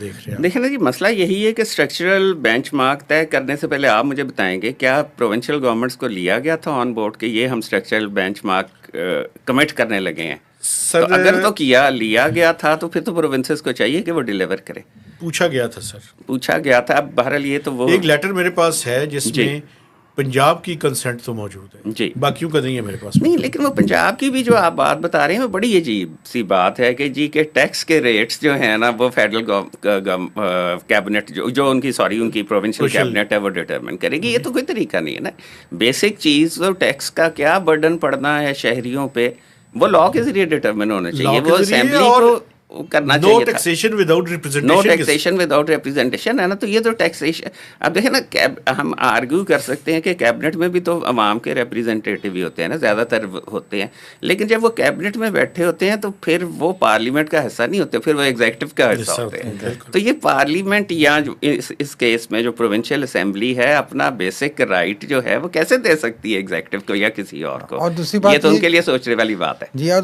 देख रहे हैं आप? देखिए ना जी, मसला यही है कि स्ट्रक्चरल बेंचमार्क तय करने से पहले आप मुझे बताएंगे क्या प्रोविंशियल गवर्नमेंट्स को लिया गया था ऑन बोर्ड कि ये हम स्ट्रक्चरल बेंचमार्क कमिट करने लगे हैं? तो सर अगर तो लिया गया था तो फिर तो प्रोविंसेस को चाहिए कि वो डिलीवर करे। पूछा गया था सर, पूछा गया था, अब बहरहाल ये तो वो एक लेटर मेरे पास है जी जिसमें पंजाब की कंसेंट तो मौजूद है, जी। बाकियों का नहीं है मेरे पास। नहीं, लेकिन वो पंजाब की भी जो आप बात बता रहे हैं वो बड़ी अजीब सी बात है कि जी के टैक्स के रेट्स जो है ना वो फेडरल कैबिनेट जो उनकी प्रोविंशियल कैबिनेट है वो डिटरमिन करेगी। ये तो कोई तरीका नहीं है ना। बेसिक चीज़ तो टैक्स का क्या बर्डन पड़ना है शहरियों पे, वो लॉ के जरिए डिटरमिन होना चाहिए, वो असेंबली को करना नो चाहिए था। Taxation without no representation. Taxation without representation है ना, तो ये तो टैक्सेशन। अब देखें ना, हम आर्ग्यू कर सकते हैं कि कैबिनेट में भी तो अवाम के रिप्रेजेंटेटिव ही होते हैं ना, ज़्यादातर होते हैं, लेकिन जब वो कैबिनेट में बैठे होते हैं तो फिर वो पार्लियामेंट का हिस्सा नहीं होते, फिर वो एग्जीक्यूटिव का हिस्सा होते हैं। तो ये पार्लियामेंट या इस केस में जो प्रोविंशियल असेंबली है अपना बेसिक राइट जो है वो कैसे दे सकती है एग्जीक्यूटिव को या किसी और को? और दूसरी बात ये तो उनके लिए सोचने वाली बात है जी।